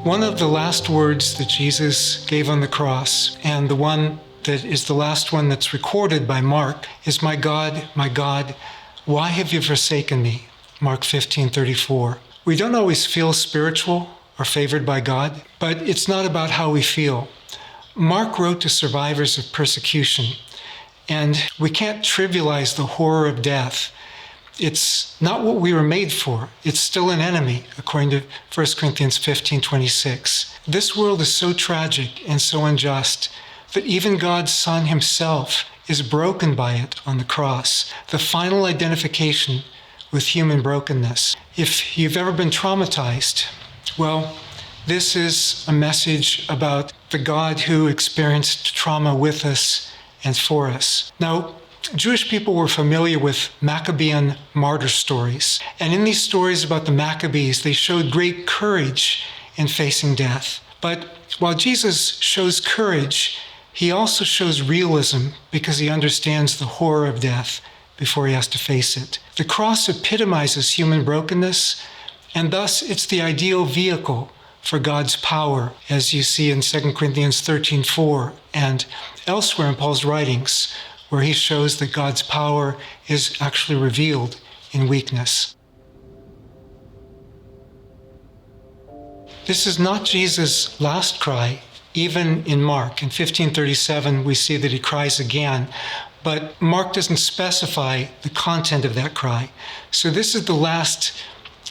One of the last words that Jesus gave on the cross, and the one that is the last one that's recorded by Mark, is, my God, why have you forsaken me?" Mark 15:34. We don't always feel spiritual or favored by God, but it's not about how we feel. Mark wrote to survivors of persecution, and we can't trivialize the horror of death. It's not what we were made for. It's still an enemy, according to 1 Corinthians 15:26. This world is so tragic and so unjust that even God's Son himself is broken by it on the cross, the final identification with human brokenness. If you've ever been traumatized, well, this is a message about the God who experienced trauma with us and for us. Now, Jewish people were familiar with Maccabean martyr stories. And in these stories about the Maccabees, they showed great courage in facing death. But while Jesus shows courage, he also shows realism because he understands the horror of death before he has to face it. The cross epitomizes human brokenness, and thus it's the ideal vehicle for God's power, as you see in 2 Corinthians 13:4 and elsewhere in Paul's writings, where he shows that God's power is actually revealed in weakness. This is not Jesus' last cry, even in Mark. In 15:37, we see that he cries again, but Mark doesn't specify the content of that cry. So this is the last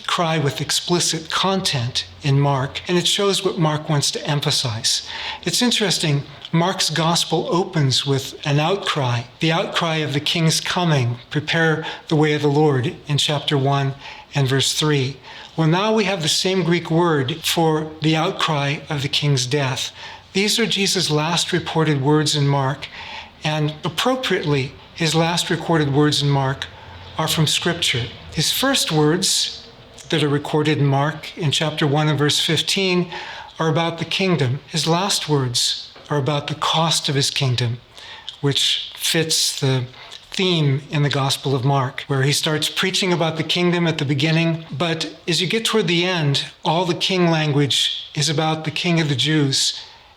cry with explicit content in Mark, and it shows what Mark wants to emphasize. It's interesting, Mark's gospel opens with an outcry, the outcry of the king's coming, prepare the way of the Lord, in chapter 1 and verse 3. Well, now we have the same Greek word for the outcry of the king's death. These are Jesus' last reported words in Mark, and appropriately, his last recorded words in Mark are from Scripture. His first words that are recorded in Mark in chapter 1 and verse 15 are about the kingdom. His last words are about the cost of his kingdom, which fits the theme in the Gospel of Mark, where he starts preaching about the kingdom at the beginning, but as you get toward the end, all the king language is about the King of the Jews,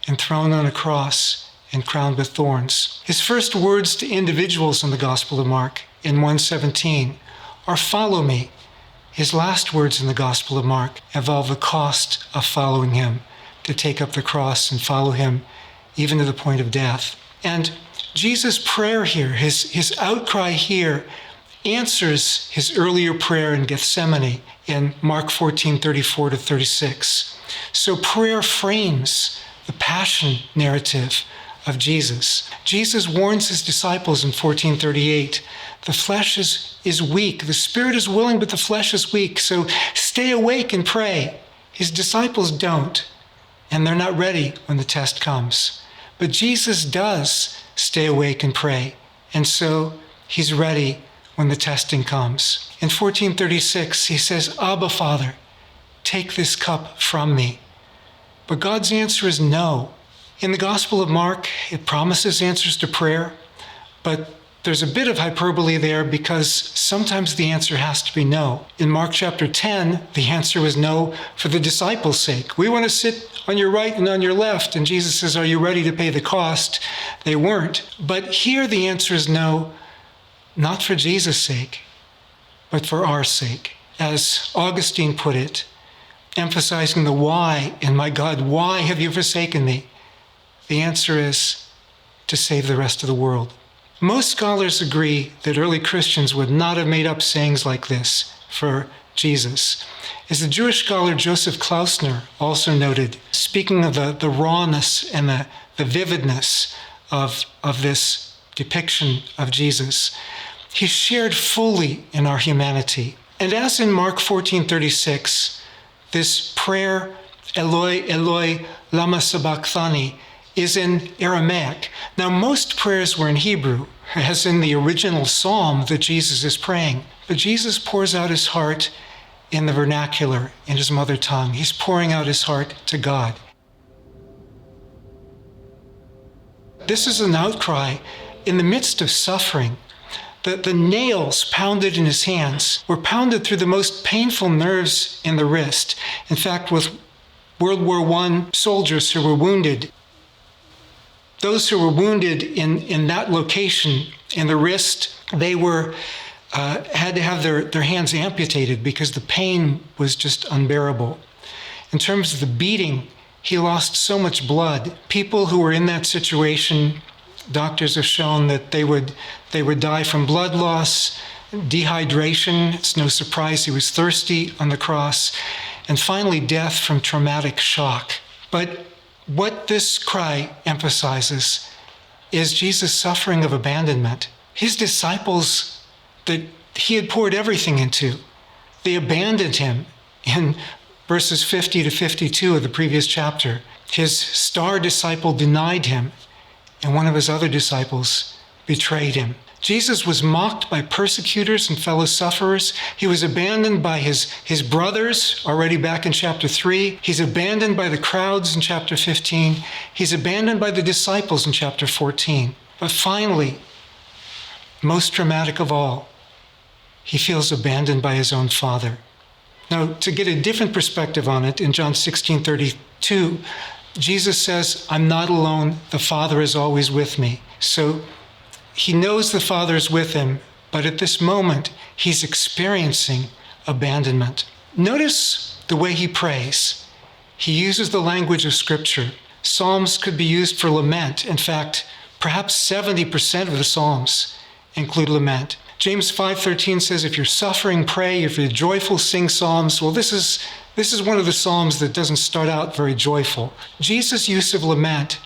enthroned on a cross and crowned with thorns. His first words to individuals in the Gospel of Mark in 1:17 are, "Follow me." His last words in the Gospel of Mark involve the cost of following him, to take up the cross and follow him even to the point of death. And Jesus' prayer here, his outcry here, answers his earlier prayer in Gethsemane in Mark 14:34-36. So prayer frames the passion narrative of Jesus. Jesus warns his disciples in 14:38, the flesh is weak, the spirit is willing, but the flesh is weak, so stay awake and pray. His disciples don't, and they're not ready when the test comes. But Jesus does stay awake and pray, and so he's ready when the testing comes. In 14:36, he says, "Abba, Father, take this cup from me." But God's answer is no. In the Gospel of Mark, it promises answers to prayer, but there's a bit of hyperbole there because sometimes the answer has to be no. In Mark chapter 10, the answer was no for the disciples' sake. We want to sit on your right and on your left. And Jesus says, "Are you ready to pay the cost?" They weren't. But here the answer is no, not for Jesus' sake, but for our sake. As Augustine put it, emphasizing the why, and my God, why have you forsaken me? The answer is to save the rest of the world. Most scholars agree that early Christians would not have made up sayings like this for Jesus. As the Jewish scholar Joseph Klausner also noted, speaking of the rawness and the vividness of this depiction of Jesus, he shared fully in our humanity. And as in Mark 14:36, this prayer, Eloi, Eloi, lama sabachthani, is in Aramaic. Now, most prayers were in Hebrew, as in the original psalm that Jesus is praying. But Jesus pours out his heart in the vernacular, in his mother tongue. He's pouring out his heart to God. This is an outcry in the midst of suffering. The nails pounded in his hands were pounded through the most painful nerves in the wrist. In fact, with World War I soldiers who were wounded. Those who were wounded in that location, in the wrist, they were had to have their hands amputated because the pain was just unbearable. In terms of the beating, he lost so much blood. People who were in that situation, doctors have shown that they would die from blood loss, dehydration. It's no surprise he was thirsty on the cross, and finally death from traumatic shock. But what this cry emphasizes is Jesus' suffering of abandonment. His disciples that he had poured everything into, they abandoned him in verses 50 to 52 of the previous chapter. His star disciple denied him, and one of his other disciples betrayed him. Jesus was mocked by persecutors and fellow sufferers. He was abandoned by his brothers, already back in chapter 3. He's abandoned by the crowds in chapter 15. He's abandoned by the disciples in chapter 14. But finally, most dramatic of all, he feels abandoned by his own Father. Now, to get a different perspective on it, in John 16:32, Jesus says, "I'm not alone, the Father is always with me." So he knows the Father is with him, but at this moment, he's experiencing abandonment. Notice the way he prays. He uses the language of Scripture. Psalms could be used for lament. In fact, perhaps 70% of the Psalms include lament. James 5:13 says, if you're suffering, pray. If you're joyful, sing psalms. Well, this is one of the Psalms that doesn't start out very joyful. Jesus' use of lament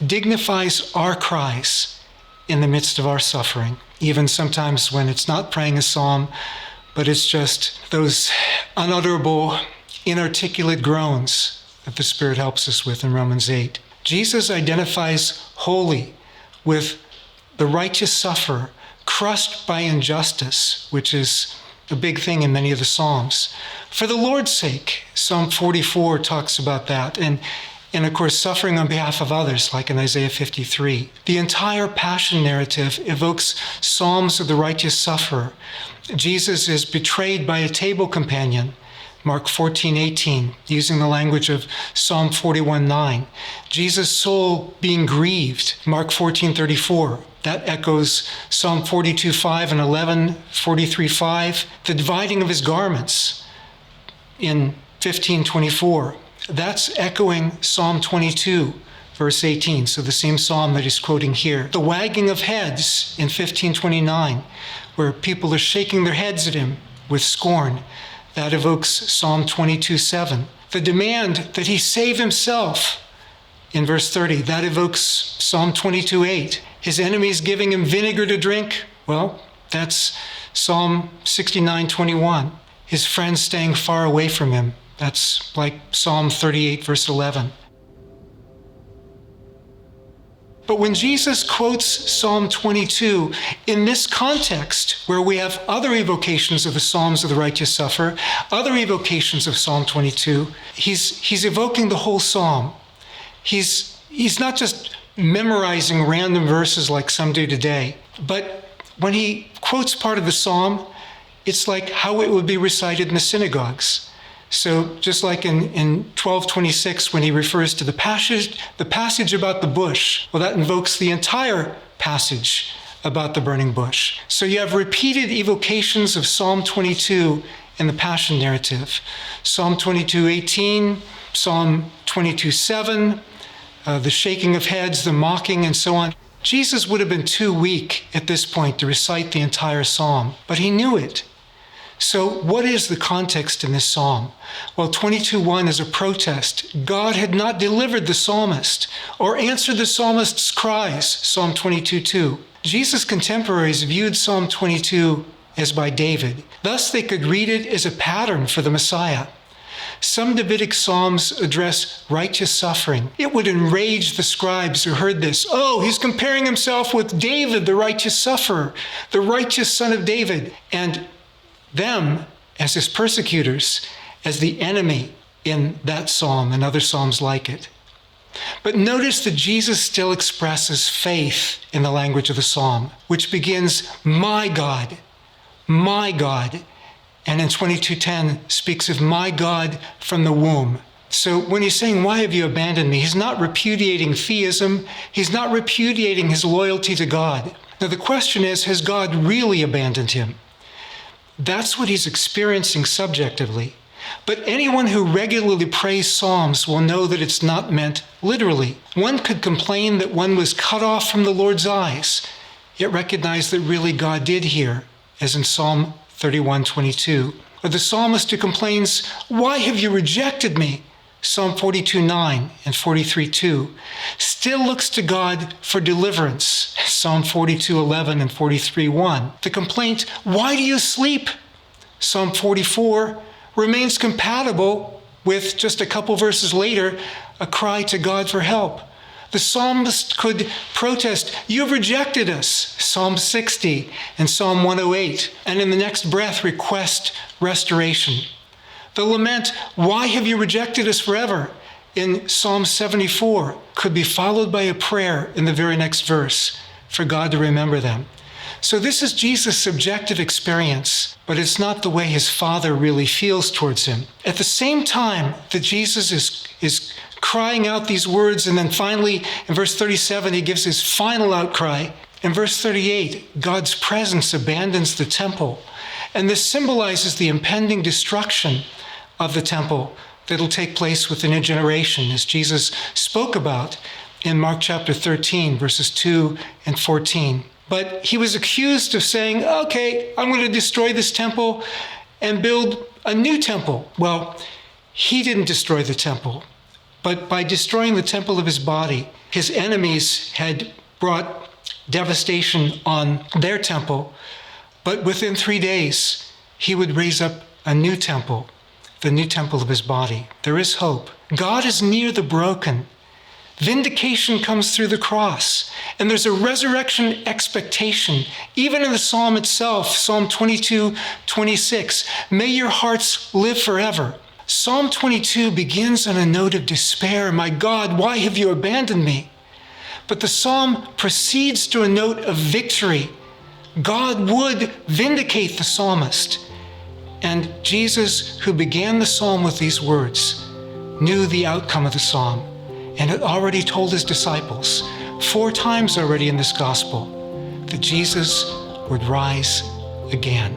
dignifies our cries in the midst of our suffering, even sometimes when it's not praying a psalm, but it's just those unutterable, inarticulate groans that the Spirit helps us with in Romans 8. Jesus identifies wholly with the righteous sufferer, crushed by injustice, which is a big thing in many of the Psalms. For the Lord's sake, Psalm 44 talks about that, and of course, suffering on behalf of others, like in Isaiah 53. The entire Passion narrative evokes psalms of the righteous sufferer. Jesus is betrayed by a table companion, Mark 14:18, using the language of Psalm 41:9. Jesus' soul being grieved, Mark 14:34. That echoes Psalm 42:5 and 43:5. The dividing of his garments in 15:24. That's echoing Psalm 22, verse 18, so the same psalm that he's quoting here. The wagging of heads in 15:29, where people are shaking their heads at him with scorn. That evokes Psalm 22:7. The demand that he save himself in verse 30, that evokes Psalm 22:8. His enemies giving him vinegar to drink, well, that's Psalm 69:21. His friends staying far away from him, that's like Psalm 38, verse 11. But when Jesus quotes Psalm 22 in this context, where we have other evocations of the Psalms of the righteous sufferer, other evocations of Psalm 22, he's evoking the whole psalm. He's not just memorizing random verses like some do today, but when he quotes part of the psalm, it's like how it would be recited in the synagogues. So just like in 12:26, when he refers to the passage about the bush, well, that invokes the entire passage about the burning bush. So you have repeated evocations of Psalm 22 in the Passion narrative. Psalm 22:18, Psalm 22:7, the shaking of heads, the mocking, and so on. Jesus would have been too weak at this point to recite the entire psalm, but he knew it. So what is the context in this psalm? Well, 22:1 is a protest. God had not delivered the psalmist or answered the psalmist's cries, Psalm 22:2. Jesus' contemporaries viewed Psalm 22 as by David. Thus, they could read it as a pattern for the Messiah. Some Davidic psalms address righteous suffering. It would enrage the scribes who heard this. Oh, he's comparing himself with David, the righteous sufferer, the righteous son of David, and them as his persecutors, as the enemy in that psalm and other psalms like it. But notice that Jesus still expresses faith in the language of the psalm, which begins, my God, and in 22:10 speaks of my God from the womb, So when he's saying, why have you abandoned me? He's not repudiating theism. He's not repudiating his loyalty to God. Now the question is, has God really abandoned him? That's what he's experiencing subjectively. But anyone who regularly prays Psalms will know that it's not meant literally. One could complain that one was cut off from the Lord's eyes, yet recognize that really God did hear, as in Psalm 31:22. Or the psalmist who complains, why have you rejected me? Psalm 42:9 and 43:2, still looks to God for deliverance, Psalm 42:11 and 43:1. The complaint, why do you sleep? Psalm 44 remains compatible with, just a couple verses later, a cry to God for help. The psalmist could protest, you've rejected us, Psalm 60 and Psalm 108, and in the next breath request restoration. The lament, why have you rejected us forever, in Psalm 74, could be followed by a prayer in the very next verse for God to remember them. So this is Jesus' subjective experience, but it's not the way his Father really feels towards him. At the same time that Jesus is crying out these words, and then finally in verse 37, he gives his final outcry. In verse 38, God's presence abandons the temple. And this symbolizes the impending destruction of the temple that'll take place within a generation, as Jesus spoke about in Mark chapter 13, verses 2 and 14. But he was accused of saying, okay, I'm going to destroy this temple and build a new temple. Well, he didn't destroy the temple, but by destroying the temple of his body, his enemies had brought devastation on their temple. But within 3 days, he would raise up a new temple, the new temple of his body. There is hope. God is near the broken. Vindication comes through the cross. And there's a resurrection expectation. Even in the psalm itself, Psalm 22:26, may your hearts live forever. Psalm 22 begins on a note of despair. My God, why have you abandoned me? But the psalm proceeds to a note of victory. God would vindicate the psalmist. And Jesus, who began the psalm with these words, knew the outcome of the psalm and had already told his disciples 4 times already in this gospel that Jesus would rise again.